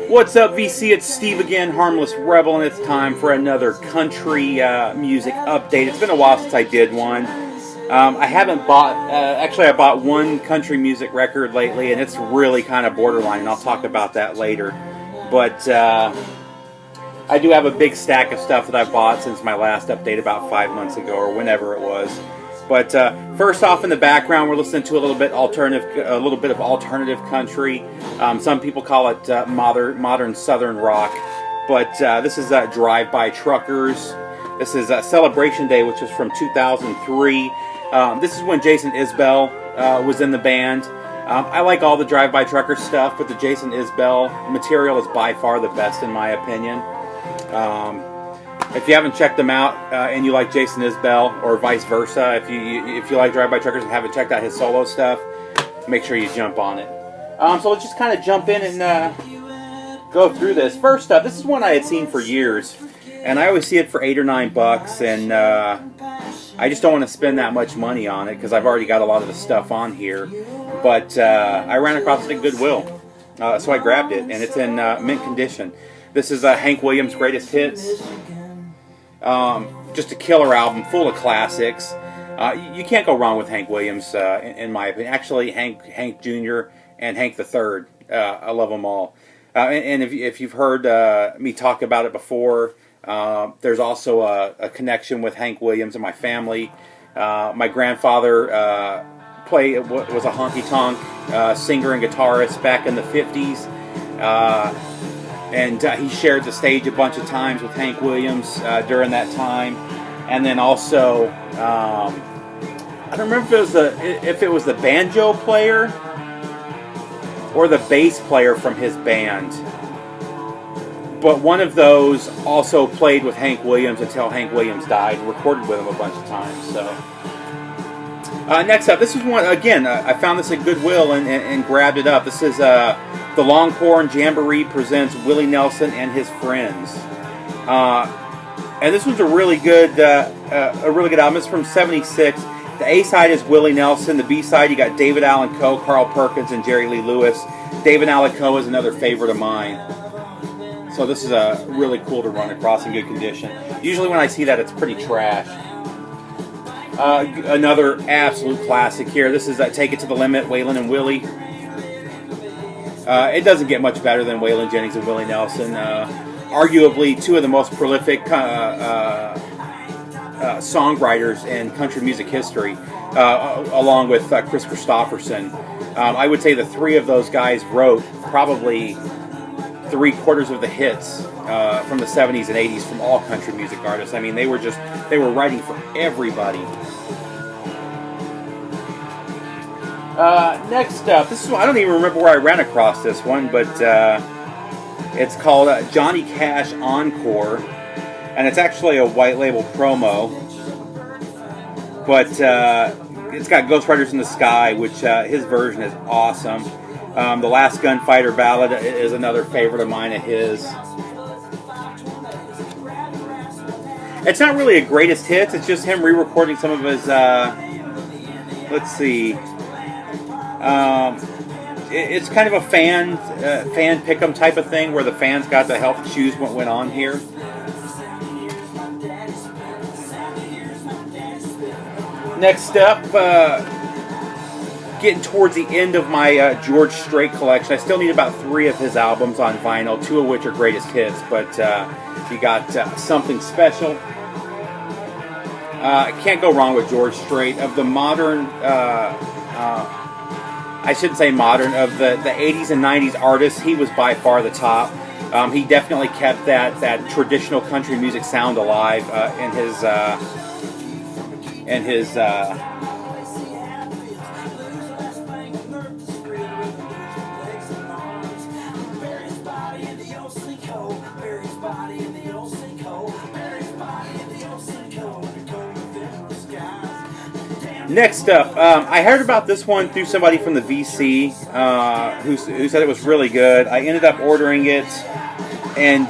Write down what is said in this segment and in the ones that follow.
What's up, VC? It's Steve again, Harmless Rebel, and it's time for another country music update. It's been a while since I did one. I haven't bought, actually I bought one country music record lately, and it's really kind of borderline, and I'll talk about that later. But I do have a big stack of stuff that I've bought since my last update about 5 months ago, or whenever it was. But first off, in the background, we're listening to a little bit of alternative country. Some people call it modern Southern rock. But this is Drive-By Truckers. This is Celebration Day, which is from 2003. This is when Jason Isbell was in the band. I like all the Drive-By Truckers stuff, but the Jason Isbell material is by far the best in my opinion. If you haven't checked them out and you like Jason Isbell, or vice versa, if you like Drive-By Truckers and haven't checked out his solo stuff, make sure you jump on it. So let's just kind of jump in and go through this. First up, this is one I had seen for years, and I always see it for $8 or $9, and I just don't want to spend that much money on it because I've already got a lot of the stuff on here. But I ran across it at Goodwill, so I grabbed it, and it's in mint condition. This is Hank Williams' Greatest Hits. Just a killer album full of classics. You can't go wrong with Hank Williams, in my opinion. Actually, Hank Jr. and Hank III, I love them all. And if you've heard me talk about it before, there's also a connection with Hank Williams and my family. My grandfather was a honky-tonk singer and guitarist back in the 50s. And he shared the stage a bunch of times with Hank Williams during that time. And then also, I don't remember if it was the banjo player or the bass player from his band. But one of those also played with Hank Williams until Hank Williams died, and recorded with him a bunch of times. So next up, this is one, again, I found this at Goodwill and grabbed it up. This is the Longhorn Jamboree presents Willie Nelson and His Friends. And this was a really good album. It's from '76. The A-side is Willie Nelson. The B-side, you got David Allan Coe, Carl Perkins, and Jerry Lee Lewis. David Allan Coe is another favorite of mine. So this is really cool to run across in good condition. Usually when I see that, it's pretty trash. Another absolute classic here. This is Take It to the Limit, Waylon and Willie. It doesn't get much better than Waylon Jennings and Willie Nelson. Arguably two of the most prolific songwriters in country music history, along with Chris Christopherson. I would say the three of those guys wrote probably 3/4 of the hits from the 70s and 80s from all country music artists. I mean, they were writing for everybody. Next up, this is I don't even remember where I ran across this one, but it's called Johnny Cash Encore, and it's actually a white label promo. But it's got Ghost Riders in the Sky, which his version is awesome. The Last Gunfighter Ballad is another favorite of mine of his. It's not really a greatest hits, it's just him re-recording some of his, let's see, it's kind of a fan pick-em type of thing where the fans got to help choose what went on here. Next up, getting towards the end of my George Strait collection. I still need about 3 of his albums on vinyl, 2 of which are greatest hits, but you got Something Special. Can't go wrong with George Strait. Of the modern, I shouldn't say modern, of the 80s and 90s artists, he was by far the top. He definitely kept that traditional country music sound alive in his Next up, I heard about this one through somebody from the VC who said it was really good. I ended up ordering it, and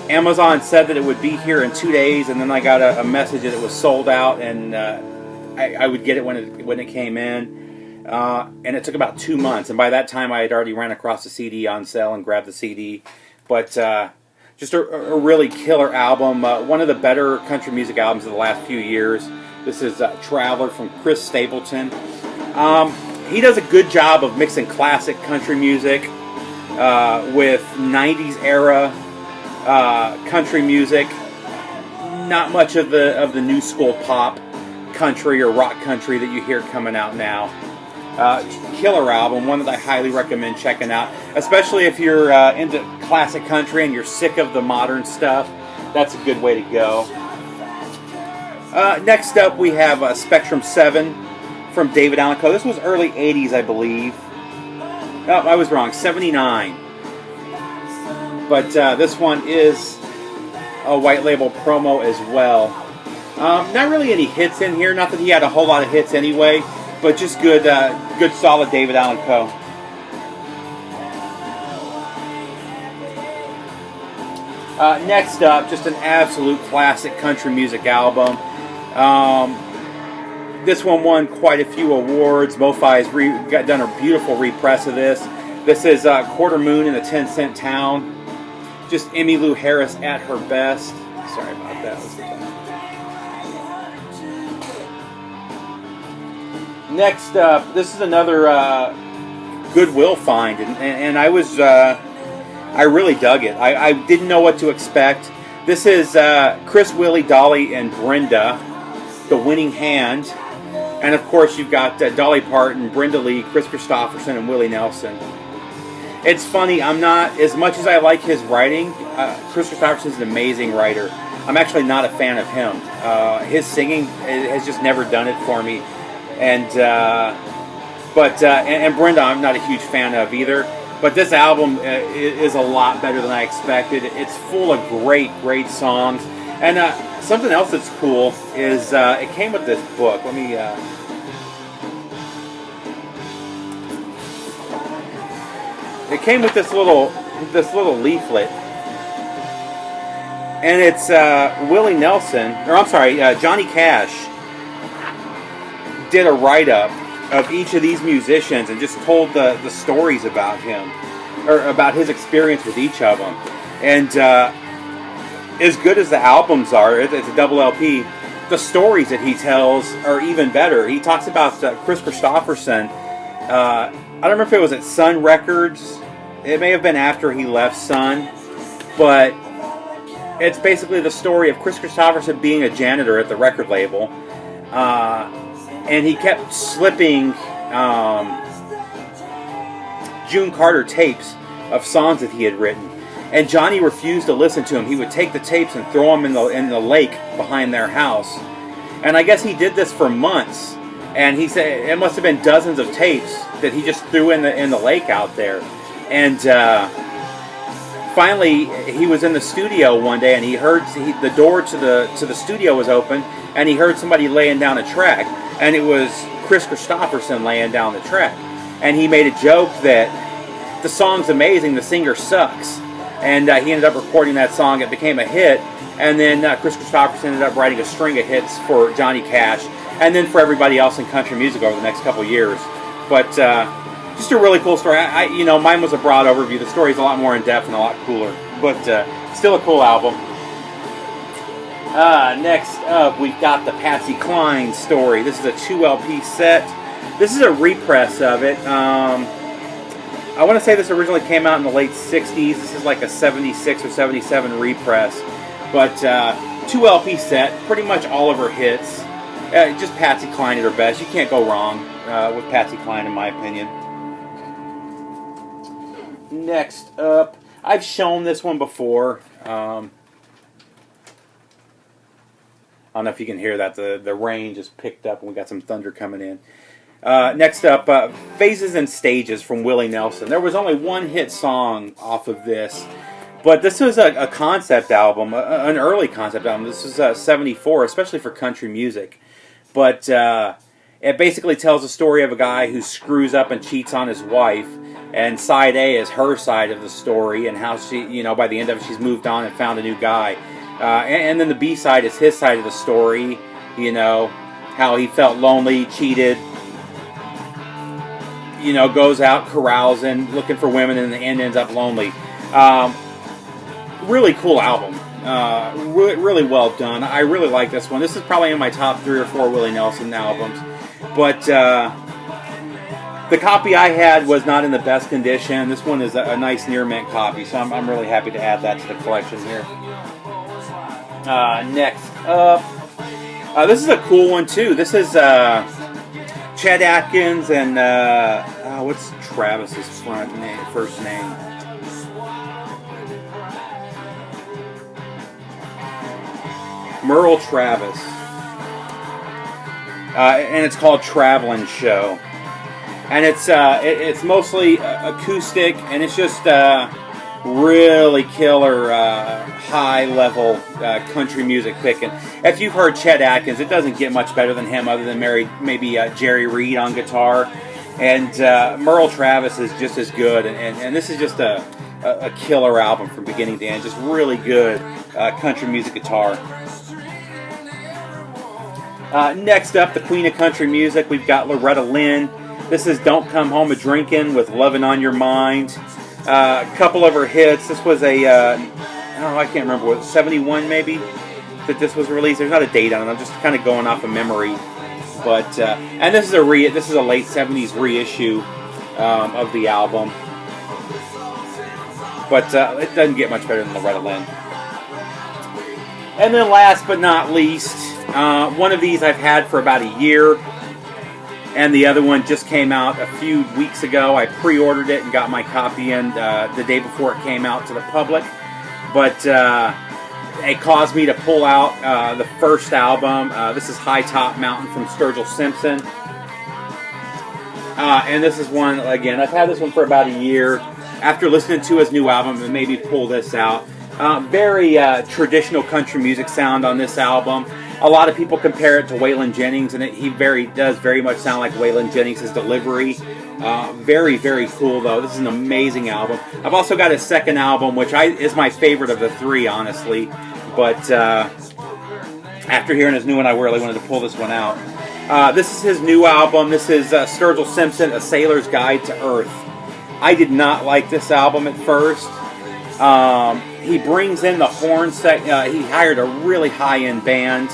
Amazon said that it would be here in 2 days, and then I got a message that it was sold out, and I would get it when it came in. and it took about 2 months. And by that time, I had already ran across the CD on sale and grabbed the CD. But just a really killer album. One of the better country music albums of the last few years. This is Traveler from Chris Stapleton. He does a good job of mixing classic country music with 90s era country music. Not much of the new school pop country or rock country that you hear coming out now. Killer album, one that I highly recommend checking out, especially if you're into classic country and you're sick of the modern stuff. That's a good way to go. Next up, we have Spectrum 7 from David Allan Coe. This was early 80s, I believe. Oh, I was wrong, 79. But this one is a white label promo as well. Not really any hits in here. Not that he had a whole lot of hits anyway, but just good solid David Allan Coe. Next up, just an absolute classic country music album. This one won quite a few awards. MoFi's done a beautiful repress of this. This is Quarter Moon in a 10-Cent Town. Just Emmylou Harris at her best. Sorry about that. Let's get that. Next up, this is another Goodwill find, and I was I really dug it. I didn't know what to expect. This is Chris, Willie, Dolly, and Brenda, The Winning Hand, and of course you've got Dolly Parton, Brenda Lee, Chris Christopherson, and Willie Nelson. It's funny, I'm not, as much as I like his writing, Chris Christopherson's an amazing writer. I'm actually not a fan of him. His singing has just never done it for me. And Brenda I'm not a huge fan of either. But this album is a lot better than I expected. It's full of great songs. And something else that's cool is it came with this book. Let me... It came with this little leaflet, and it's Willie Nelson, or I'm sorry, Johnny Cash did a write-up of each of these musicians and just told the stories about him, or about his experience with each of them. And as good as the albums are, it's a double LP, the stories that he tells are even better. He talks about Chris Christopherson. I don't remember if it was at Sun Records. It may have been after he left Sun. But it's basically the story of Chris Christopherson being a janitor at the record label. And he kept slipping June Carter tapes of songs that he had written. And Johnny refused to listen to him. He would take the tapes and throw them in the lake behind their house. And I guess he did this for months. And he said it must have been dozens of tapes that he just threw in the lake out there. And finally, he was in the studio one day, and he heard the door to the studio was open, and he heard somebody laying down a track, and it was Chris Christopherson laying down the track. And he made a joke that the song's amazing, the singer sucks. And he ended up recording that song. It became a hit. And then Chris Christopherson ended up writing a string of hits for Johnny Cash, and then for everybody else in country music over the next couple of years. But just a really cool story. Mine was a broad overview. The story's a lot more in depth and a lot cooler, but still a cool album. Next up, we've got the Patsy Cline story. This is a 2 LP set. This is a repress of it. I want to say this originally came out in the late 60s. This is like a 76 or 77 repress. But 2 LP set, pretty much all of her hits. Just Patsy Cline at her best. You can't go wrong with Patsy Cline, in my opinion. Next up, I've shown this one before. I don't know if you can hear that. The rain just picked up and we got some thunder coming in. Next up, Phases and Stages from Willie Nelson. There was only one hit song off of this. But this was a concept album, an early concept album. This was 74, especially for country music. But it basically tells the story of a guy who screws up and cheats on his wife. And side A is her side of the story, and how she, by the end of it, she's moved on and found a new guy. And then the B side is his side of the story, how he felt lonely, cheated, you know, goes out carousing, looking for women, and in the end ends up lonely. Really cool album. Really well done. I really like this one. This is probably in my top 3 or 4 Willie Nelson albums. But the copy I had was not in the best condition. This one is a nice near mint copy, so I'm really happy to add that to the collection here. Next up, this is a cool one too. This is Chet Atkins and what's Travis's first name? Merle Travis, and it's called Traveling Show, and it's mostly acoustic, and it's just really killer high level country music picking. If you've heard Chet Atkins, it doesn't get much better than him, other than maybe Jerry Reed on guitar, and Merle Travis is just as good, and this is just a killer album from beginning to end. Just really good country music guitar. Next up, the Queen of Country Music, we've got Loretta Lynn. This is Don't Come Home A-Drinkin' with Lovin' on Your Mind. A couple of her hits. This was I can't remember, what, 71 maybe, that this was released. There's not a date on it. I'm just kind of going off of memory. But, and this is a late 70s reissue of the album. But it doesn't get much better than Loretta Lynn. And then last but not least, one of these I've had for about a year, and the other one just came out a few weeks ago. I pre-ordered it and got my copy in the day before it came out to the public, but it caused me to pull out the first album. This is High Top Mountain from Sturgill Simpson, and this is one, again, I've had this one for about a year. After listening to his new album, it made me pull this out. Very traditional country music sound on this album. A lot of people compare it to Waylon Jennings, and he does very much sound like Waylon Jennings' delivery. Very, very cool, though. This is an amazing album. I've also got his second album, which is my favorite of the 3, honestly. But after hearing his new one, I really wanted to pull this one out. This is his new album. This is Sturgill Simpson, A Sailor's Guide to Earth. I did not like this album at first. He brings in the horn section. He hired a really high-end band.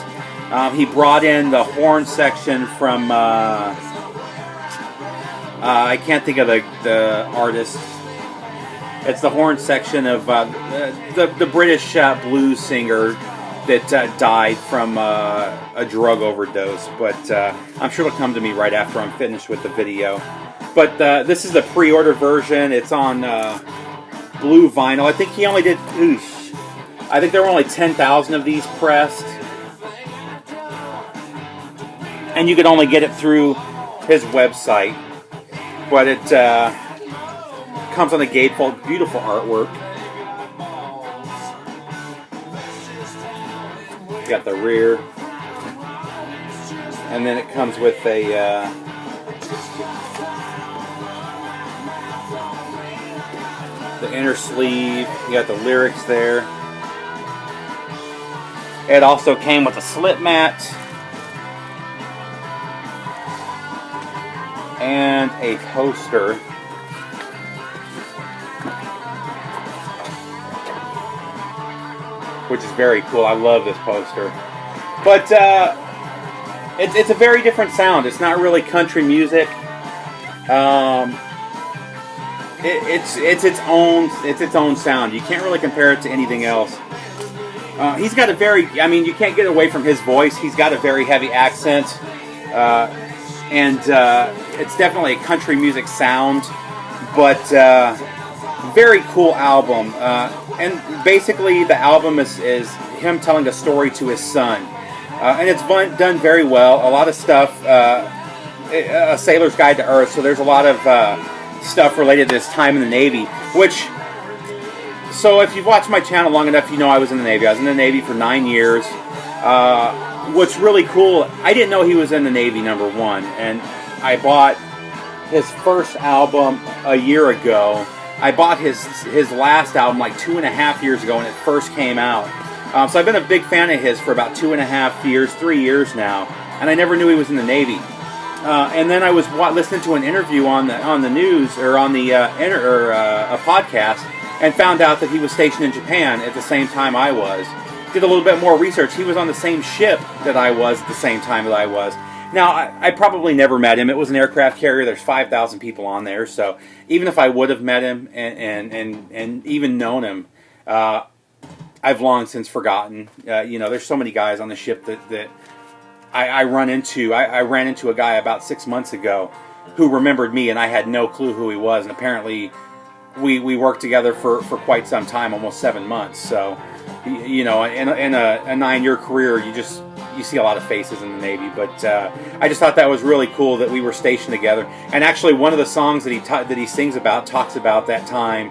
He brought in the horn section from I can't think of the artist. It's the horn section of the British blues singer that died from a drug overdose. But I'm sure it'll come to me right after I'm finished with the video. But this is the pre-order version. It's on blue vinyl. I think he only did, I think there were only 10,000 of these pressed. And you could only get it through his website. But it comes on the gatefold. Beautiful artwork. You got the rear. And then it comes with a the inner sleeve. You got the lyrics there. It also came with a slip mat and a poster. Which is very cool. I love this poster. But it's a very different sound. It's not really country music. It's its own sound. You can't really compare it to anything else. He's got a very, you can't get away from his voice. He's got a very heavy accent, and it's definitely a country music sound, but very cool album. And basically, the album is him telling a story to his son, and it's done very well. A lot of stuff, A Sailor's Guide to Earth. So there's a lot of stuff related to his time in the Navy, which, so if you've watched my channel long enough, you know I was in the Navy. I was in the Navy for 9 years. What's really cool, I didn't know he was in the Navy, number one, and I bought his first album a year ago. I bought his last album like 2.5 years ago when it first came out. So I've been a big fan of his for about 2.5 years, 3 years now, and I never knew he was in the Navy. And then I was listening to an interview on the news or on the a podcast, and found out that he was stationed in Japan at the same time I was. Did a little bit more research. He was on the same ship that I was at the same time that I was. Now, I probably never met him. It was an aircraft carrier. There's 5,000 people on there. So even if I would have met him and even known him, I've long since forgotten. There's so many guys on the ship that I run into. I ran into a guy about 6 months ago who remembered me, and I had no clue who he was. And apparently we worked together for quite some time, almost 7 months. So, in a 9-year career, you see a lot of faces in the Navy. But I just thought that was really cool that we were stationed together. And actually, one of the songs that he sings about talks about that time.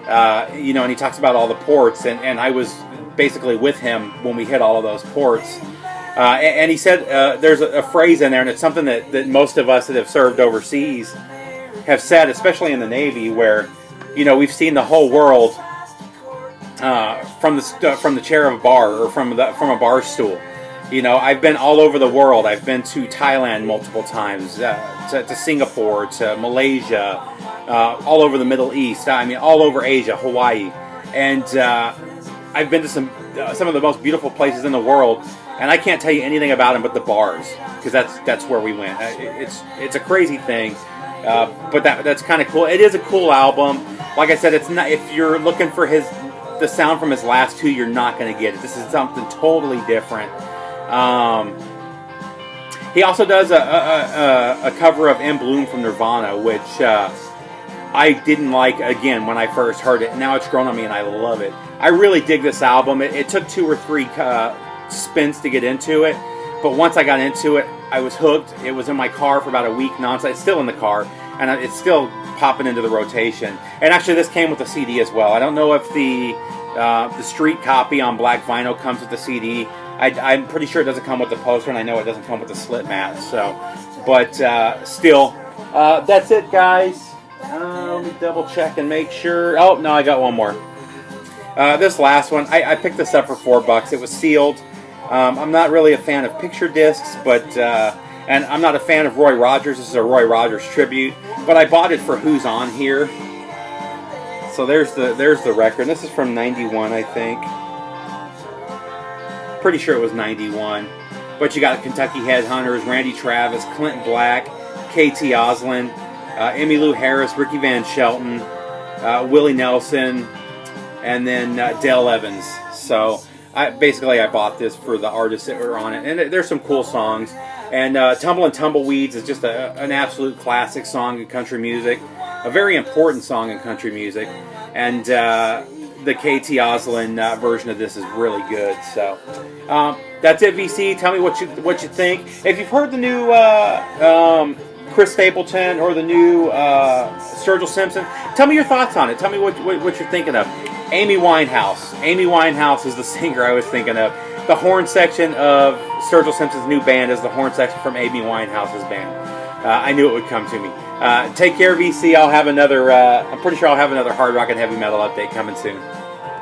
And he talks about all the ports, and I was basically with him when we hit all of those ports. And he said there's a phrase in there, and it's something that most of us that have served overseas have said, especially in the Navy, where we've seen the whole world from the chair of a bar or from a bar stool. I've been all over the world. I've been to Thailand multiple times, to Singapore, to Malaysia, all over the Middle East. I mean, all over Asia, Hawaii, and I've been to some of the most beautiful places in the world. And I can't tell you anything about them but the bars, because that's where we went. It's a crazy thing, but that's kind of cool. It is a cool album. Like I said, it's not, if you're looking for the sound from his last two, you're not going to get it. This is something totally different. He also does a cover of In Bloom from Nirvana, which I didn't like, again, when I first heard it. Now it's grown on me, and I love it. I really dig this album. It took 2 or 3 spins to get into it, but once I got into it, I was hooked. It was in my car for about a week nonstop. It's still in the car, and it's still popping into the rotation. And actually, this came with a CD as well. I don't know if the street copy on black vinyl comes with the CD. I'm pretty sure it doesn't come with the poster, and I know it doesn't come with the slit mat. So, but still, that's it, guys. Let me double check and make sure. Oh no, I got one more. This last one, I picked this up for $4. It was sealed. I'm not really a fan of picture discs, and I'm not a fan of Roy Rogers. This is a Roy Rogers tribute, but I bought it for Who's On Here. So there's the record. This is from '91, I think. Pretty sure it was '91. But you got Kentucky Headhunters, Randy Travis, Clint Black, KT Oslin, Emmylou Harris, Ricky Van Shelton, Willie Nelson, and then Dale Evans. So I bought this for the artists that were on it, and there's some cool songs. And Tumble Tumbleweeds is just an absolute classic song in country music, a very important song in country music. And the KT Oslin version of this is really good. So that's it, VC. Tell me what you think. If you've heard the new Chris Stapleton or the new Sturgill Simpson, tell me your thoughts on it. Tell me what you're thinking of. Amy Winehouse. Amy Winehouse is the singer I was thinking of. The horn section of Sturgill Simpson's new band is the horn section from Amy Winehouse's band. I knew it would come to me. Take care, VC. I'll have another. I'm pretty sure I'll have another hard rock and heavy metal update coming soon.